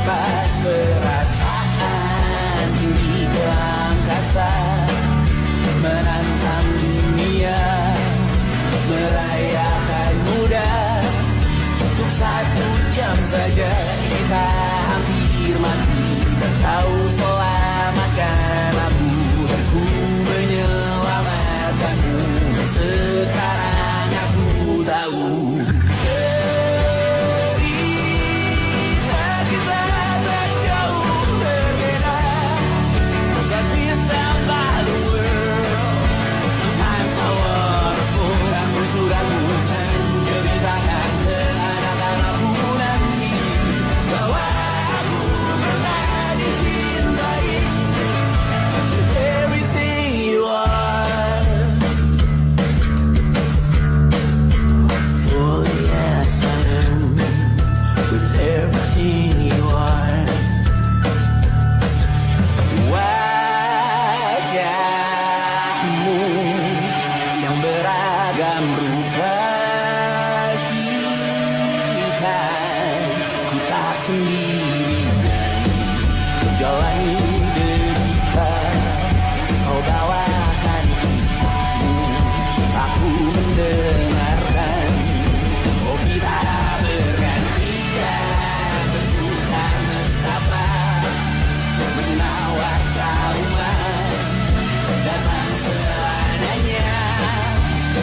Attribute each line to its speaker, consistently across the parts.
Speaker 1: lepas perasaan tinggi ke angkasa, menantang dunia, merayakan muda. Untuk 1 jam saja kita hampir mati, dan kau selamatkan aku, dan ku menyelamatkanmu. Sekarang aku tahu cerita kita tak jauh berbeda. But it's about the world. Sometimes I wanna fall. Kamu sudah bukan ceritakan ke anak-anakku nanti bahwa aku pernah dicintai. With everything you are. For yes I am. With everything you are. Wajahmu yang beragam rupa pastikan ku tak sendirian jalani derita. Kau bawakan kisahmu, aku mendengarkan. Oh kita bergantian bertukar nestapa, menawar trauma datang seadanya.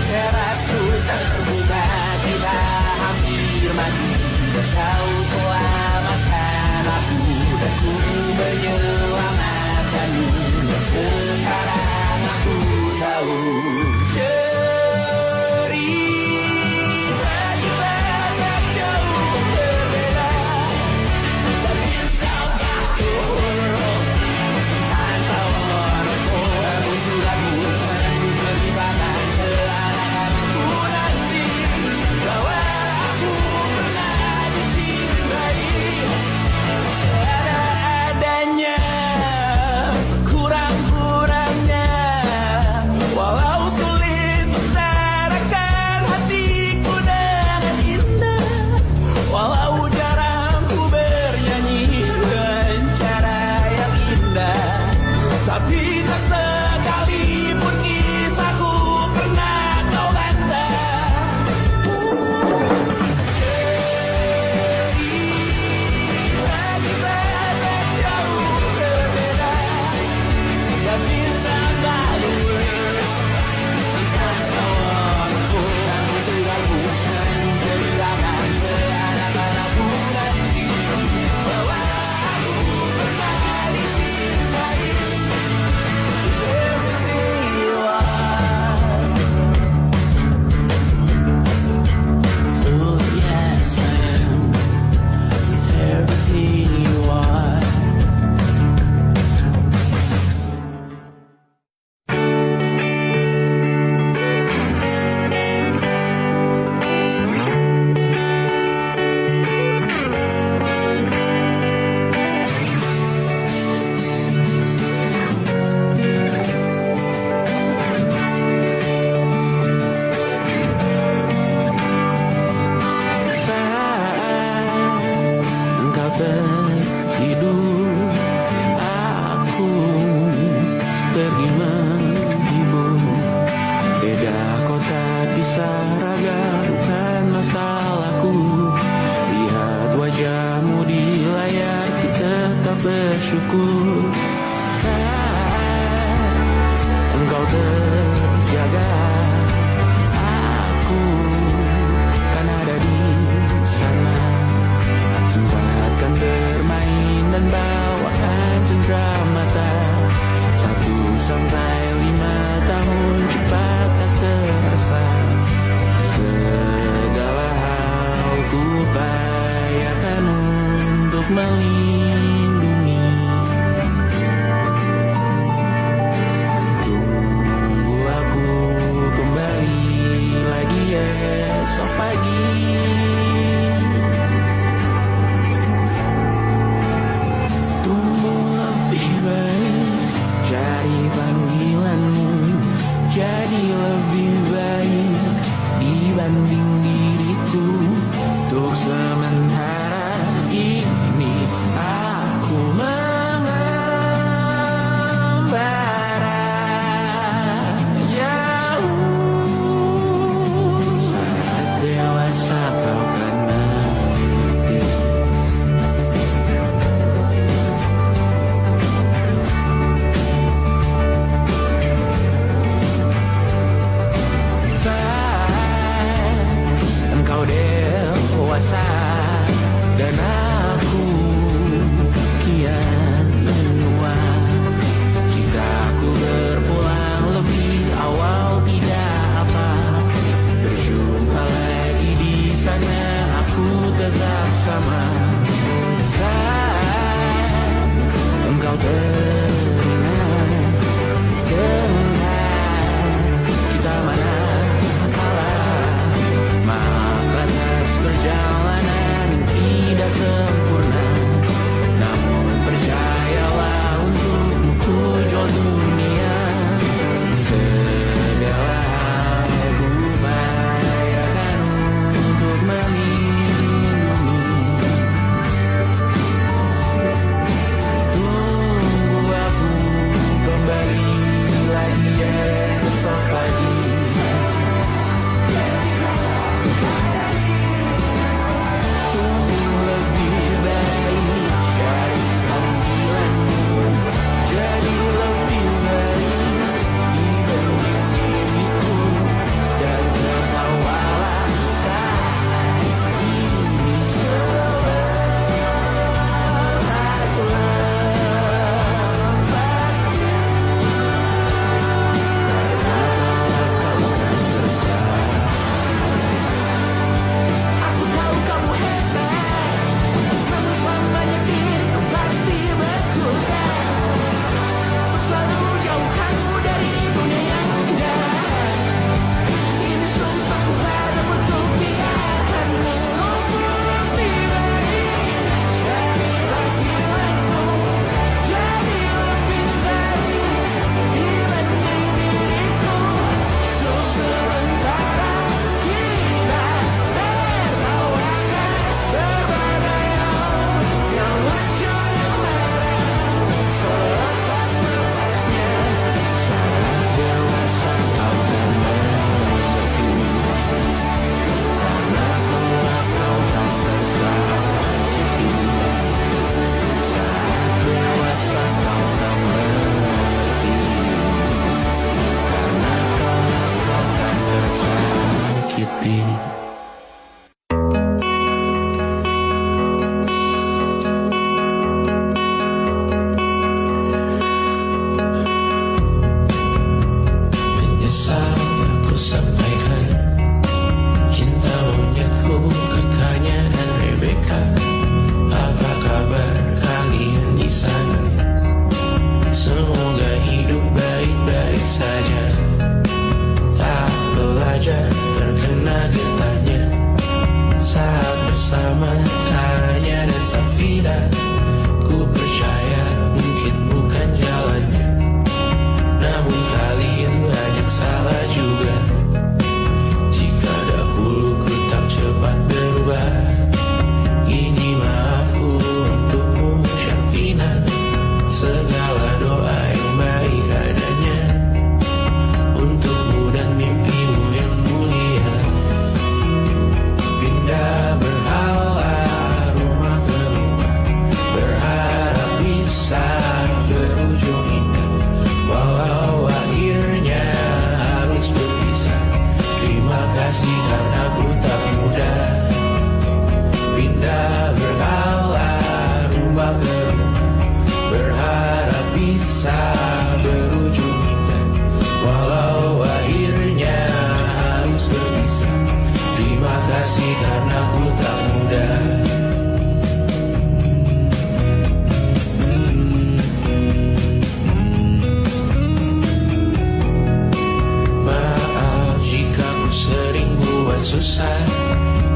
Speaker 1: Terasku terbuka, kita hampir mati, dan kau selamatkan aku, dan ku menyelamatkanmu. Sekarang aku tahu cerita kita tak jauh berbeda. But it's about the world. Sometimes I wanna fall. Kamu sudah bukan ceritakan ke anak-anakku nanti bahwa aku pernah dicintai. Seadanya, sekurang-kurangnya, walau sulit utarakan hatiku dengan indah, walau jarang ku bernyanyi dengan cara yang indah, tapi tak sekalipun kisahku pernah kau bantah. Cerita kita tak jauh berbeda, but it's about the world. Sometimes I wanna fall. Kamu sudah bukan ceritakan ke anak-anakku nanti bahwa aku pernah dicintai. Everything you are. Full yes I am. With everything you are. Saat engkau tertidur, aku pergi menghibur. Beda kota pisah raga bukan masalahku. Lihat wajahmu di layar, ku tetap bersyukur. Saat engkau terjaga, aku kan ada di sana. Sempatkan bermain dan bawakan cendera mata. 1-5 tahun cepat tak terasa. Segala hal ku upayakan untuk melindungi. ke rumah, berharap bisa berujung indah. Walau akhirnya harus berpisah, terima kasih karena ku tak mudah. Maaf jika ku sering buat susah.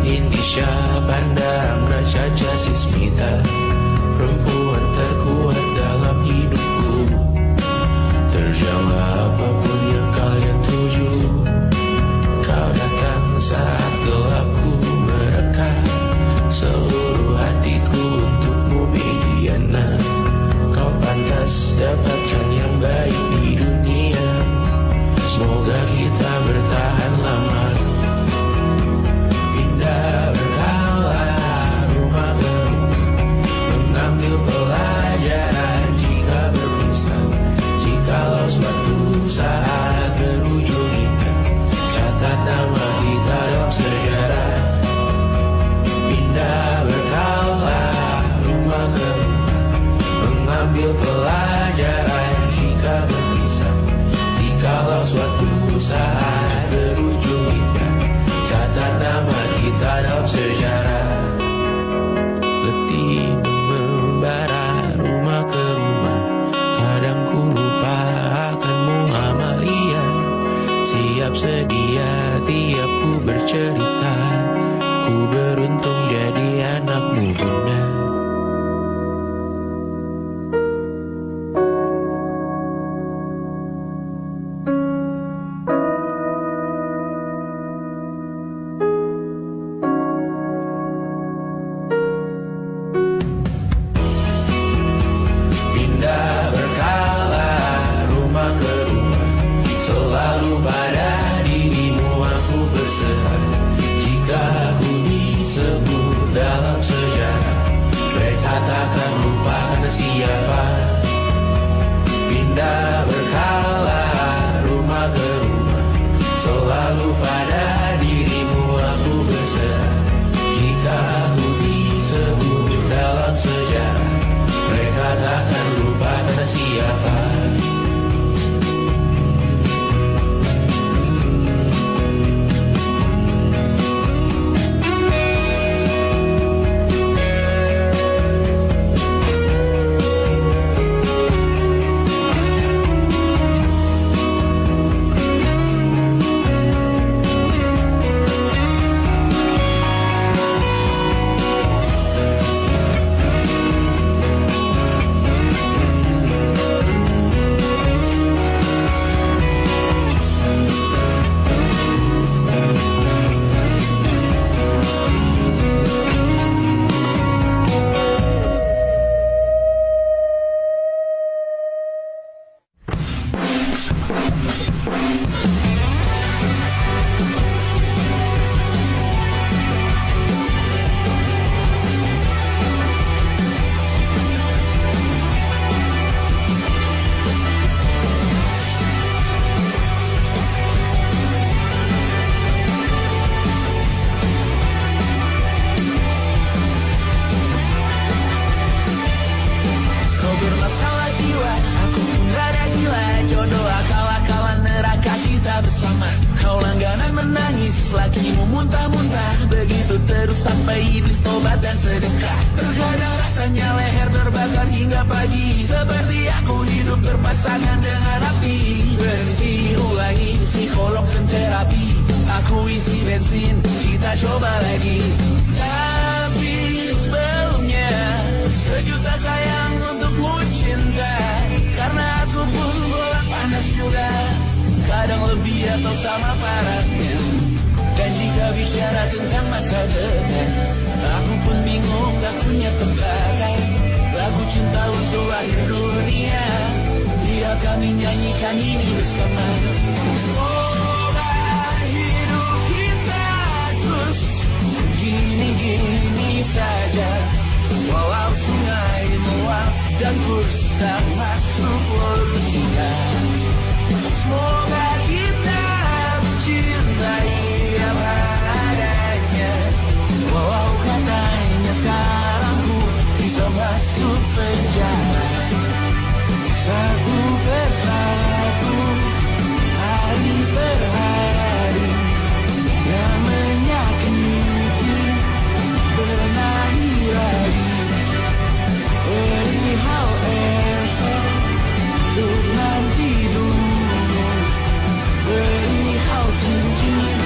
Speaker 1: Indisha pandang Raja Jasismita, perempuan terkuat dalam hidupku. Terjanglah apapun yang kalian tuju. Kau datang saat gelapku mereka, seluruh hatiku untukmu Mediana. Kau pantas dapatkan yang baik di dunia. Semoga kita bertahan lama. Pindah berkala rumah ke rumah, mengambil pelajaran jika berpisah. Jikalau suatu saat berujung indah, catat nama kita dalam sejarah. Pindah berkala rumah ke rumah, mengambil pelajaran jika berpisah. Jikalau suatu saat berujung indah, catat nama kita dalam sejarah. Letih membara rumah ke rumah, kadang ku lupa akanmu Amalia. Siap sedia tiap ku bercerita, ku beruntung jadi anakmu bunda. Pindah berkala rumah ke rumah, selalu pada dirimu aku berserah. Jika aku disebut dalam sejarah, mereka takkan lupa karena siapa. Pindah berkala rumah ke rumah, selalu pada dirimu aku berserah. Jika aku disebut dalam sejarah, mereka takkan lupa karena siapa. Lakimu muntah-muntah, begitu terus sampai iblis tobat dan sedekah. Terkadang rasanya leher terbakar hingga pagi, seperti aku hidup berpasangan dengan api. Berhenti, ulangi psikolog dan terapi. Aku isi bensin, kita coba lagi. Tapi sebelumnya, sejuta sayang untukmu cinta. Karena aku pun bolak panas juga, kadang lebih atau sama parahnya. Dan jika bicara tentang masa depan, aku pun bingung gak punya tebakan. Lagu cinta untuk akhir dunia, biar kami nyanyikan ini bersama. Semoga hidup kita terus gini-gini saja, walau sungai meluap dan kurs tak masuk logika. Semoga kita mencintai apa adanya, walau katanya sekarang ku bisa masuk penjara. Satu persatu, hari per hari, yang menyakiti, benahi lagi. Perihal esok, untuk nanti dulu. Perihal cincin,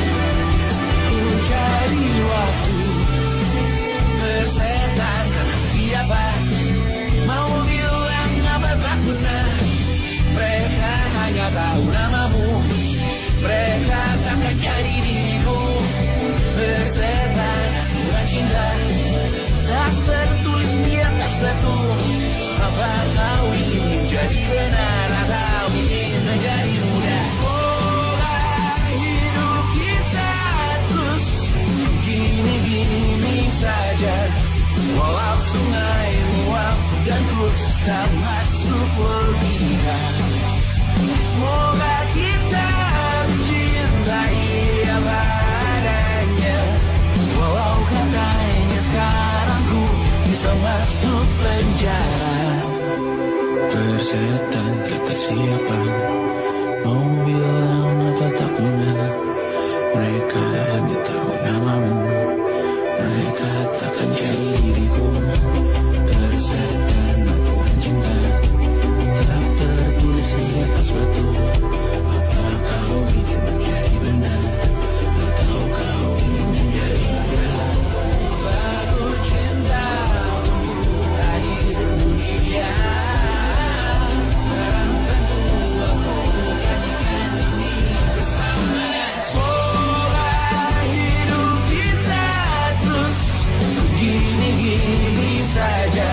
Speaker 1: ku cari waktu. Bersetan karena siapa mau bilang apa tak benar. Mereka hanya tahu namamu, mereka takkan jadi diriku. Bersetan aturan cinta tak tertulis di atas batu. Apa kau ingin menjadi benar atau ingin menjadi muda? Semoga hidup kita terus gini-gini saja. Walau sungai meluap dan terus tak masuk logika. Semoga kita mencintai apa adanya. Walau katanya sekarang ku bisa masuk penjara. Bersetan kata siapa mau bilang apa tak benar. Mereka hanya tahu namamu, mereka takkan jadi diriku. Bersetan aturan cinta tak tertulis di atas batu. Apa kau ingin menjadi benar atau kau ingin menjadi mudah? Lagu cinta untuk akhir dunia. Terang tentu aku nyanyikan ini bersama. Semoga hidup kita terus gini-gini saja.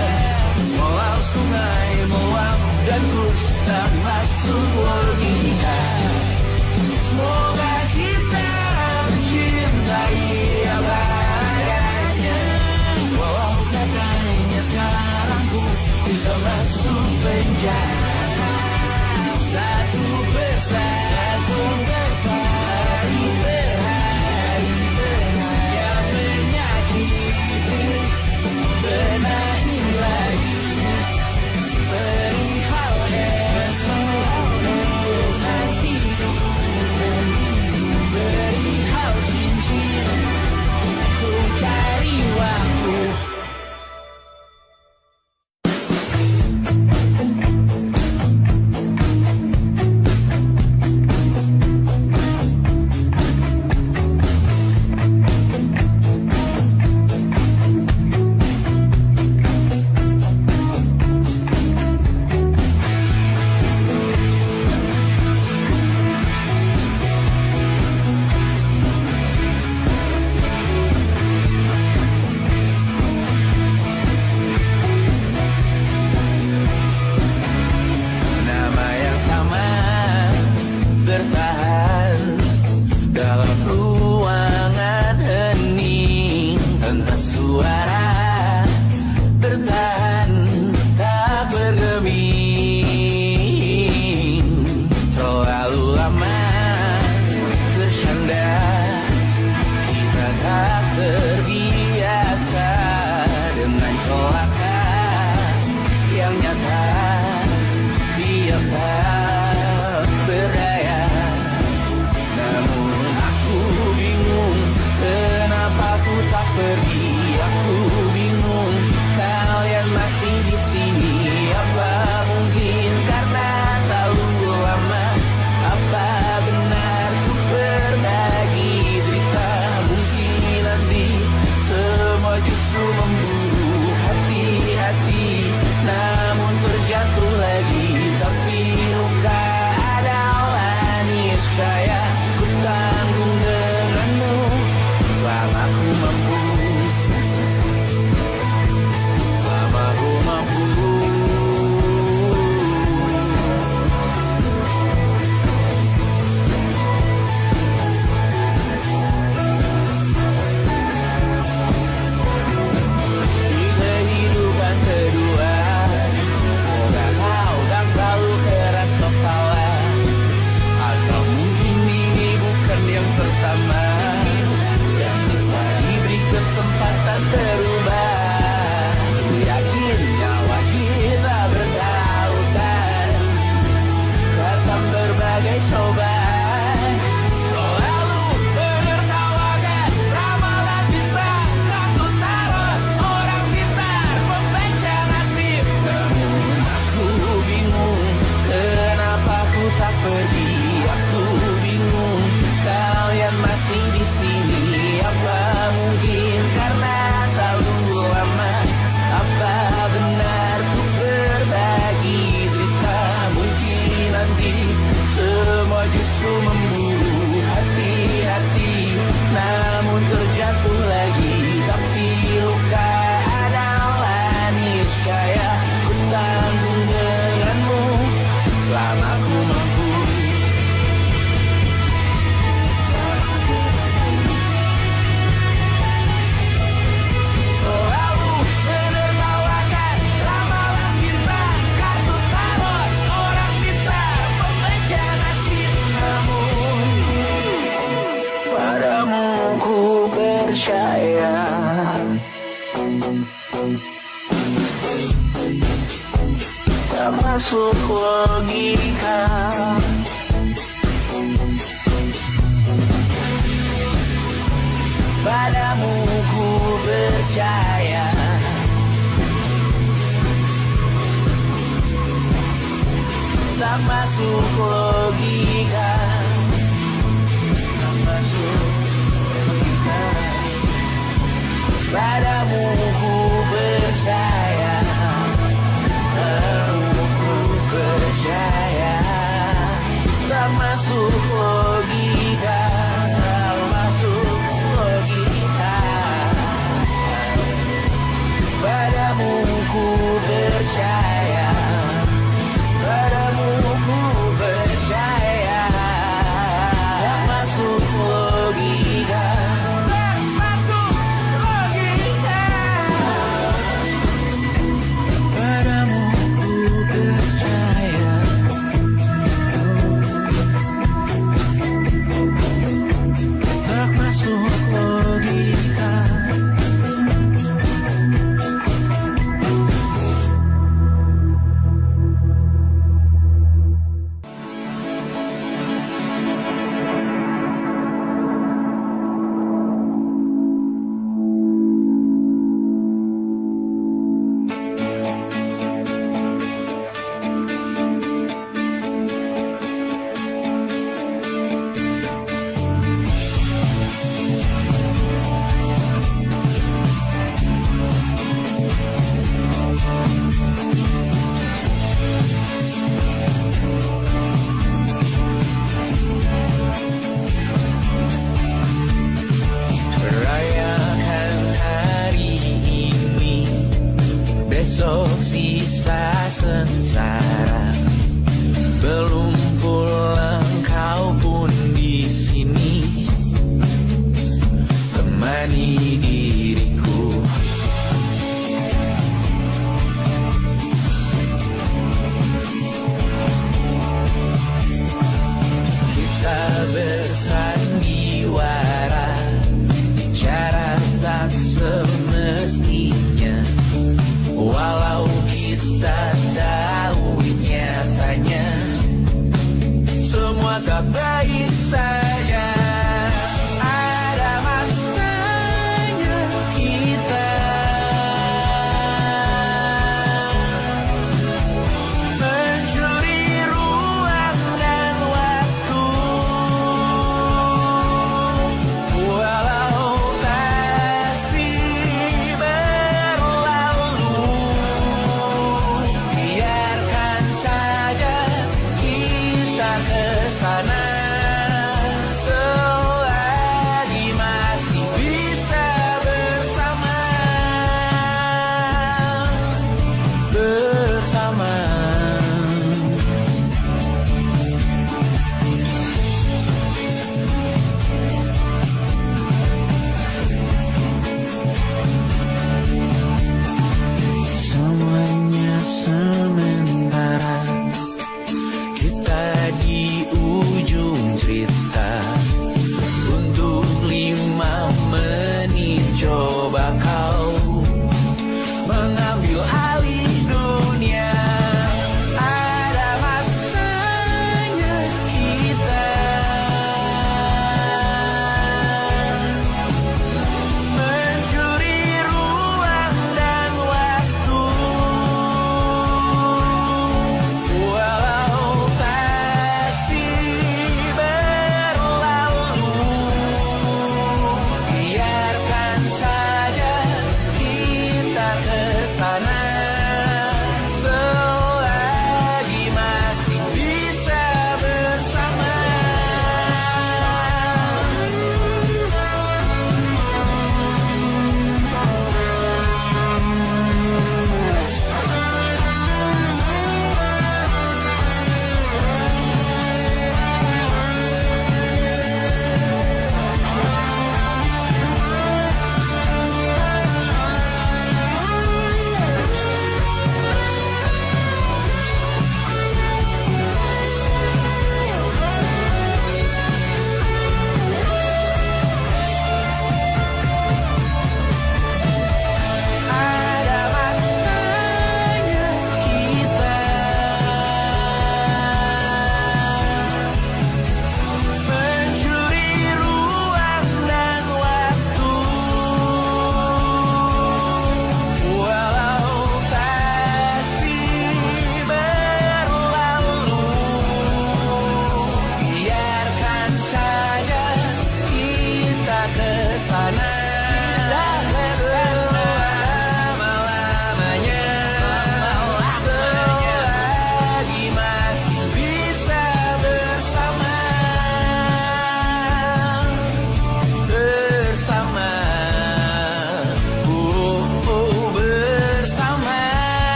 Speaker 1: Walau sungai meluap dan terus tak masuk logika. Semoga kita mencintai apa adanya. Walau katanya sekarang ku bisa masuk penjara. Satu persatu, hari per hari, yang menyakiti, benahi lagi. Perihal esok, nanti dulu. Perihal cincin, ku cari waktu. tak masuk logika. Padamu ku percaya, tak masuk logika, tak masuk logika. Padamu ku percaya, padamu ku percaya, tak masuk logika, tak masuk logika. Padamu ku percaya, padamu ku percaya, tak masuk logika, tak masuk logika.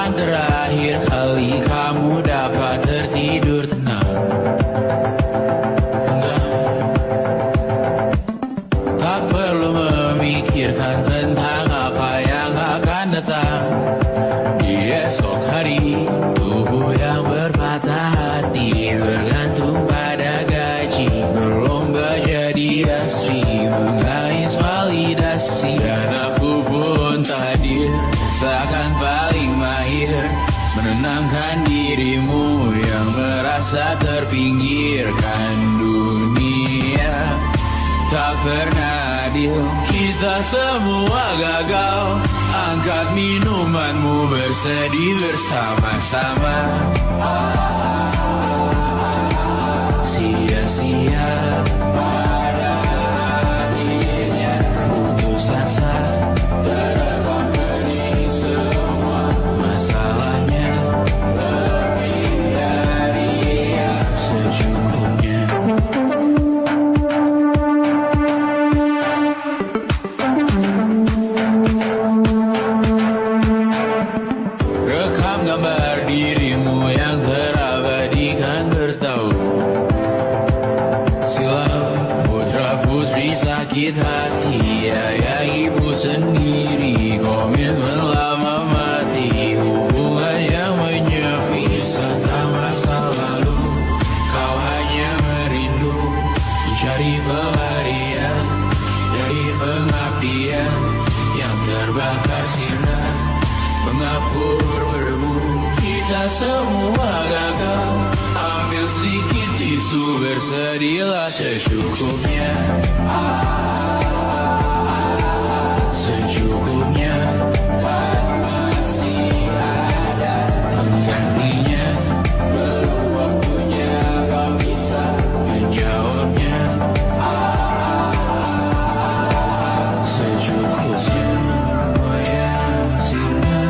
Speaker 1: Kapan terakhir kali kamu dapat tertidur tenang? Enggak. Tak perlu memikirkan tentang apa yang akan datang di esok hari. Tubuh yang berpatah hati bergantung pada gaji, berlomba jadi asri, mengais validasi. Dan aku pun tak hadir, seakan paling mahir menenangkan dirimu yang merasa terpinggirkan dunia. Tak pernah adil, kita semua gagal. Angkat minumanmu, bersedih bersama-sama. Sia-sia pada akhirnya putus asa. Terekam dari semua masalahnya, lebih dari yang secukupnya. Rekam gambar dirimu yang terabadikan bertahun silam. Putra-putri sakit hati, ayah ibu sendiri, komitmen lama mati, hubungan yang menyepi. Wisata masa lalu, kau hanya merindu, mencari pelarian dari pengabdian yang terbakar sinar, mengapur berdebu. Kita semua gagal. Ambil sedikit tisu, bersedihlah secukupnya. Secukupnya, kan masih ada penggantinya. Belum waktunya kau bisa menjawabnya. Secukupnya, oh ya, sinar.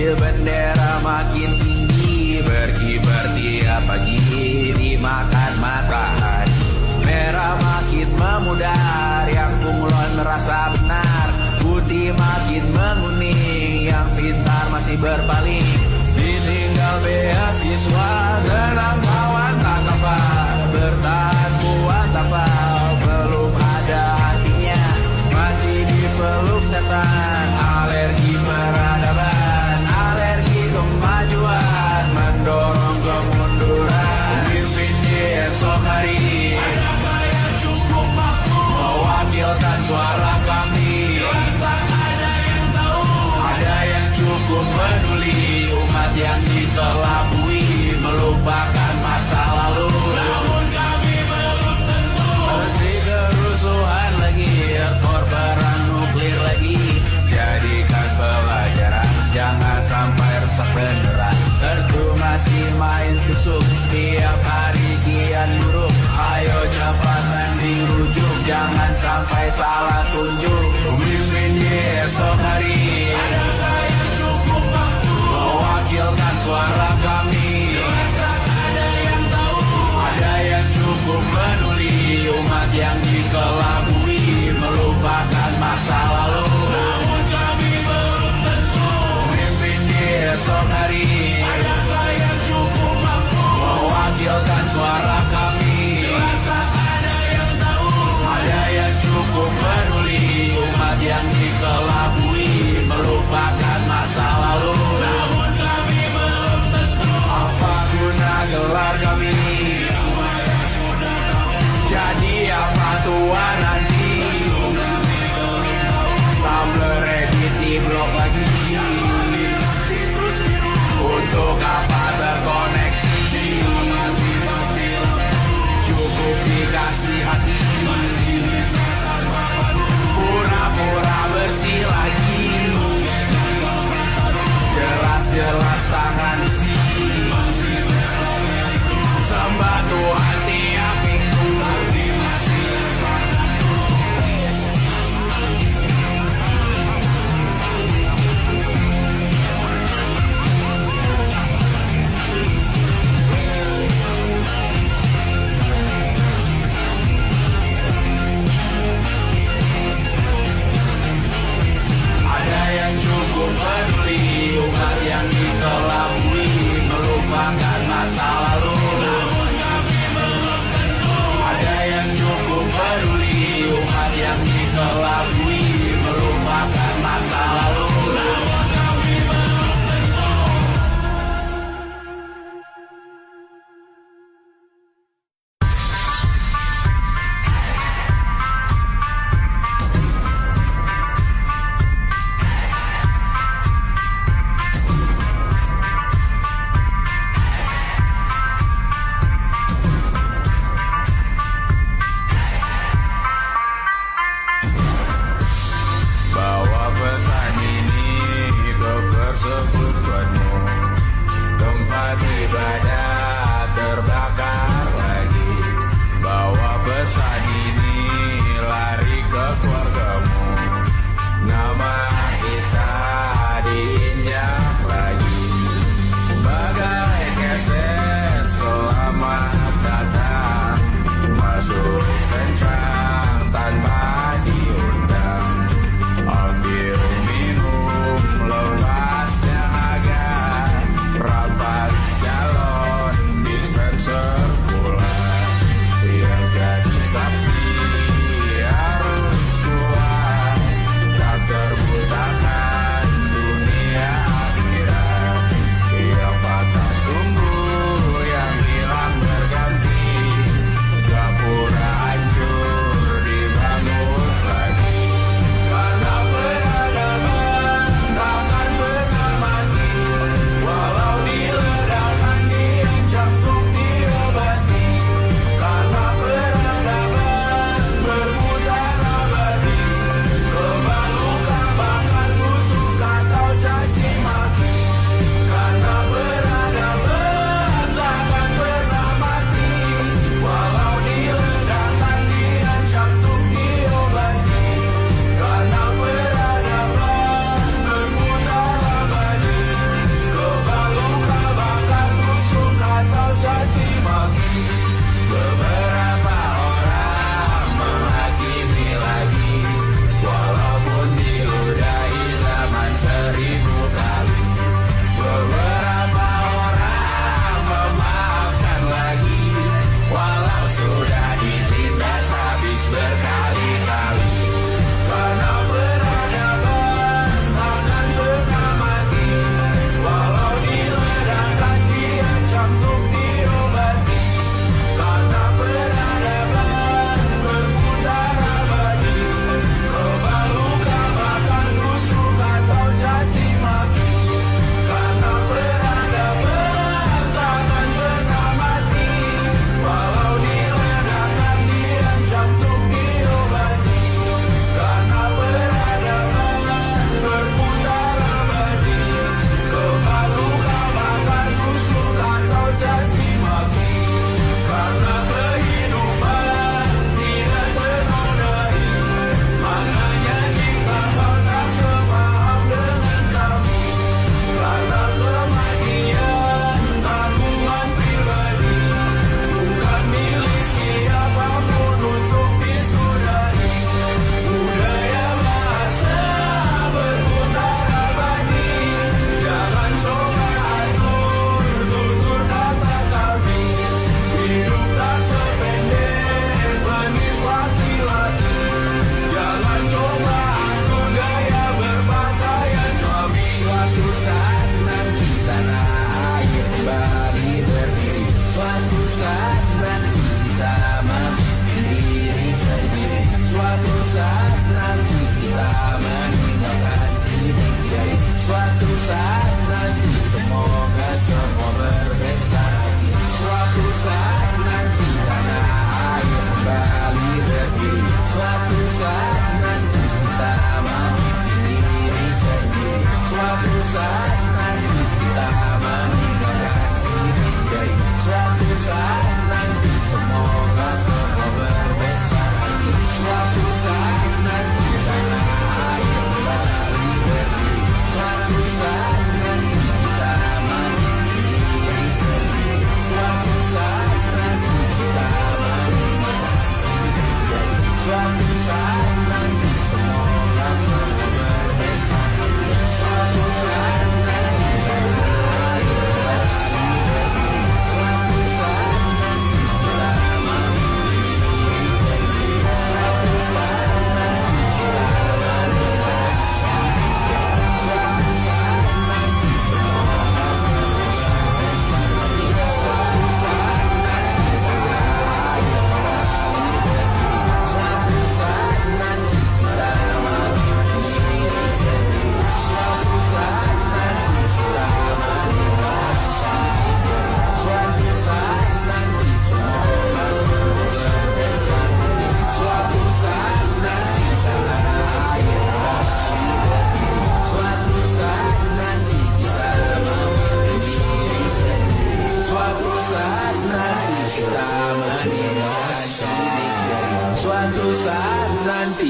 Speaker 1: Bendera makin tinggi, berkibar tiap pagi dimakan matahari. Merah makin memudar, yang bunglon merasa benar. Putih makin menguning, yang pintar masih berpaling. Ditinggal beasiswa, tenang kawan tak apa. Bertahan kuat apa, belum ada hatinya. Masih dipeluk setan, alergi peradaban, alergi kemajuan, mendorong kemunduran. Pimpin di esok hari, ada yang cukup mampu mewakilkan suara kami. Ada yang tahu, ada yang cukup peduli, umat yang ditelabui, melupakan masa lalu. Namun kami belum tentu henti kerusuhan lagi, korban nuklir lagi. Jadikan pelajaran, jangan sampai rusak main tusuk. Tiap hari kian buruk, ayo cepat mending rujuk. Jangan sampai salah tunjuk. Pemimpin di esok hari, adakah yang cukup mampu mewakilkan suara kami? Jelas ada yang tahu, ada yang cukup peduli. Umat yang dikelabui melupakan masa lalu. Namun kami belum tentu pemimpin di esok hari, adakah yang cukup mampu mewakilkan suara kami? Jelas ada yang tahu, ada yang cukup peduli. Umat yang dikelabui melupakan masa lalu. Namun kami belum tentu apa guna gelar kami. Jadi apa tua nanti? Tumblr, Reddit, di blog lagi. Untuk apa terkoneksi? Cukup dikasih hati, pura-pura bersih lagi. Jelas-jelas tangan besi, sembah Tuhan tiap minggu. Ada yang cukup peduli, umat yang dikelabui melupakan masa lalu. Namun kami belum tentu ada yang cukup peduli, umat yang dikelabui melupakan masa lalu. Namun kami belum tentu. Bawa pesan ini ke persekutuanmu. Tempat ibadah terbakar lagi. Bawa pesan ini lari ke keluargamu. Nama kita diinjak lagi. Bagai keset selamat datang, masuk kencang tanpa diundang. Ambil minum lepas dahaga, rampas galon dispenser pula. Biar jadi saksi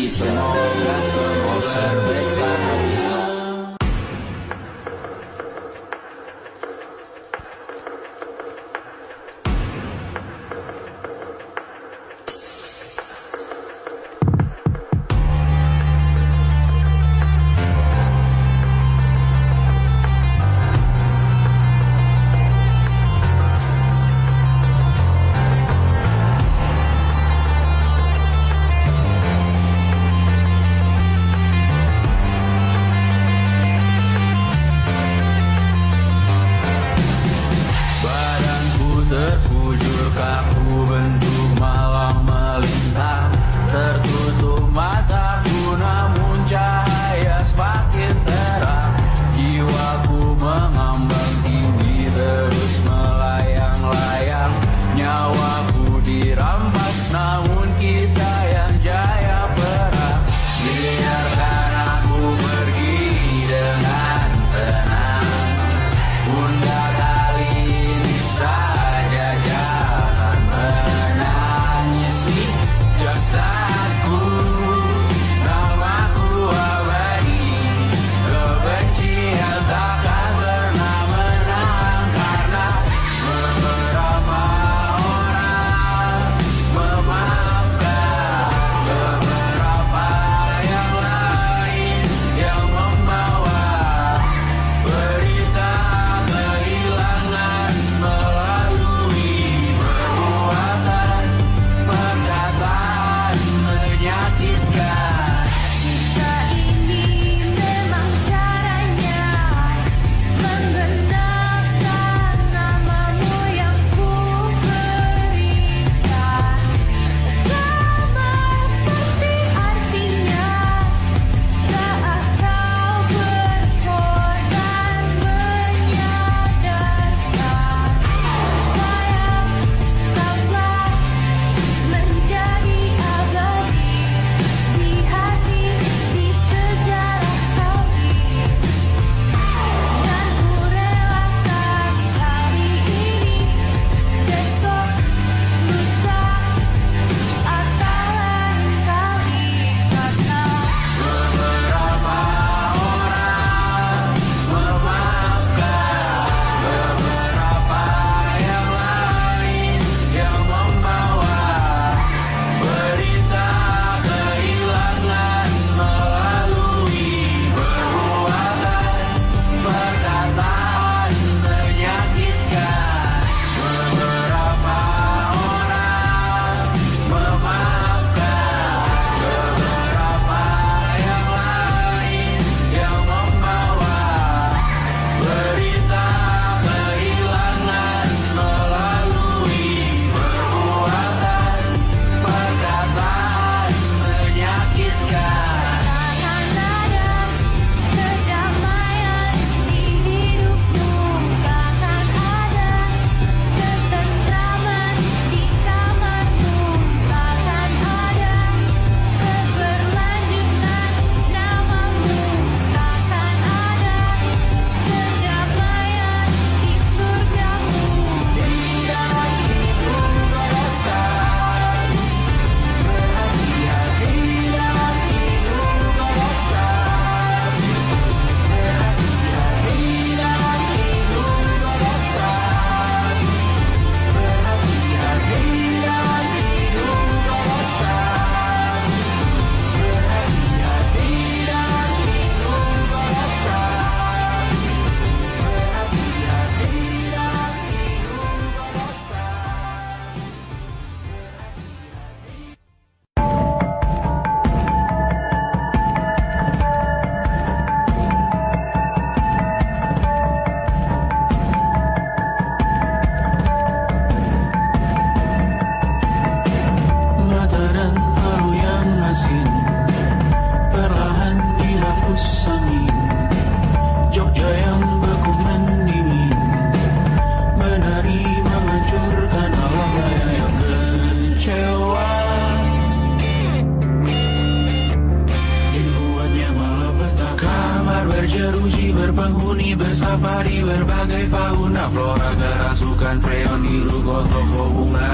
Speaker 1: semoga semua berbahagia. Terkujur kaku bentuk malang melintang, tertutup mataku namun cahaya semakin terang. Jiwaku mengambang tinggi terus melayang-layang, nyawaku dirampas namun kita yang jaya perang. Biarkan aku pergi dengan tenang, Bunda kali ini saja jangan menangisi jasadku. Namaku abadi, kebencian takkan pernah menang, karena beberapa orang memaafkan, beberapa yang lain yang membawa berita kehilangan melalui perbuatan, perkataan menyakitkan.
Speaker 2: Jika ini memang caranya menggenapkan namamu yang ku berikan, sama seperti artinya saat kau berkorban menyadarkan. Sayang, kaulah menjadi abadi di hati, di sejarah kau ini. Dan ku relakan hari ini, besok, lusa, atau lain kali, karena
Speaker 1: Beberapa orang memaafkan, beberapa yang lain yang membawa berita kehilangan melalui perbuatan, perkataan menyakitkan. Beberapa orang memaafkan, beberapa yang lain yang membawa berita kehilangan melalui perbuatan, perkataan menyakitkan.
Speaker 2: takkan ada kedamaian di hidupmu, takkan ada ketentraman di kamarmu, takkan ada keberlanjutan namamu, takkan ada kedamaian di surgamu.
Speaker 1: Mata dan halu yang asin perlahan dihapus angin. Jogja yang beku mendingin, menari menghancurkan alam raya yang kecewa. Dibuatnya malapetaka, kamar berjeruji, berpenghuni, bersafari, berbagai fauna flora, kerasukan freon, biru, toko bunga.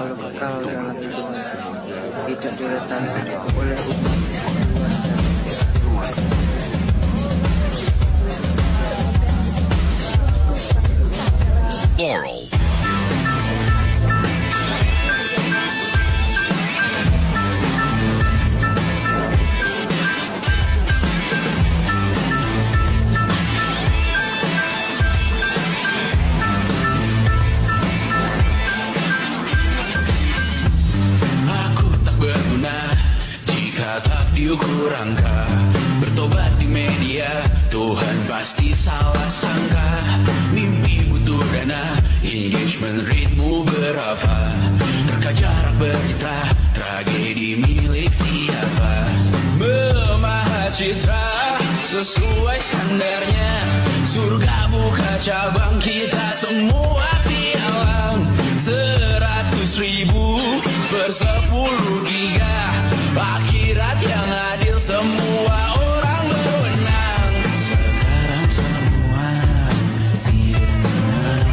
Speaker 3: selalu kekal dalam hitungan, tidak diretas oleh umat luar jari.
Speaker 4: Laurel.
Speaker 1: Aku tak berguna jika tak diukur angka. Bertobat di media, Tuhan pasti salah sangka. Mimpi butuh dana, engagement ritmu berapa? Terka jarak berita, tragedi milik siapa? Memahat citra sesuai standarnya. Surga buka cabang, kita semua pialang. 100.000 per 10 giga. Akhirat yang adil, semua orang berwenang. Sekarang semua tenang.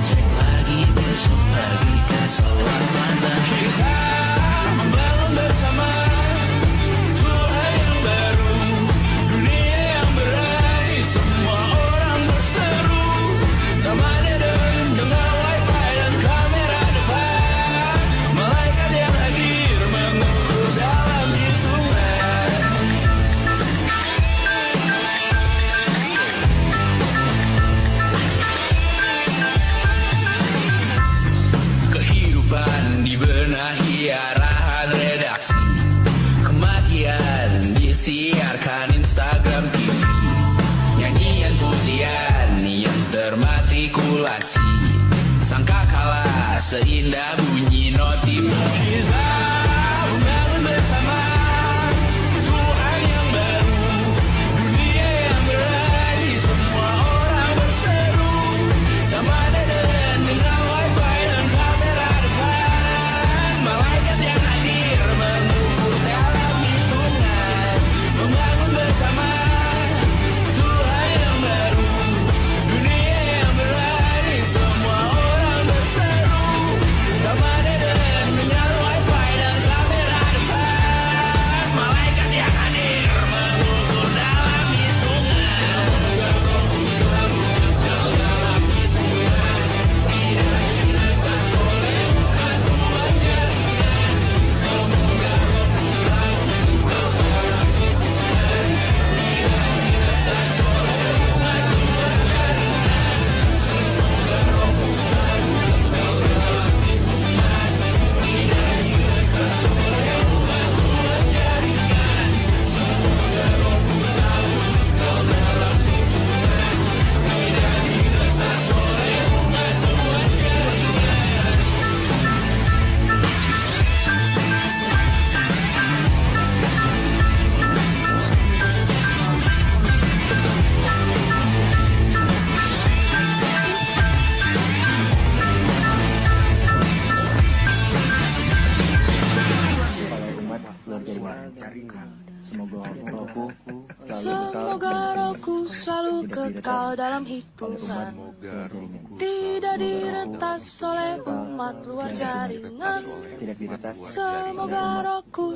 Speaker 1: Cek lagi besok pagi keselamatan. Kita membangun bersama Tuhan yang baru, dunia yang berani, semua orang berseru. Taman Eden dengan wifi dan kamera depan. Malaikat yang hadir mengukur dalam hitungan. Kehidupan dibenahi arahan redaksi. Kematian disiarkan Instagram TV. Nyanyian pujian yang termatrikulasi. Sangka kalah seindah bunyi notif. Kita membangun bersama Tuhan yang baru, dunia yang berani, semua orang berseru. Taman Eden dengan wifi dan kamera depan. Malaikat yang hadir mengukur dalam hitungan. Membangun bersama Tuhan yang baru, dunia yang berani, semua orang berseru. Taman Eden dengan wifi dan kamera depan. Malaikat yang hadir mengukur dalam hitungan.
Speaker 5: Semoga rohku selalu kekal dalam hitungan, tidak diretas oleh umat luar jaringan. Semoga rohku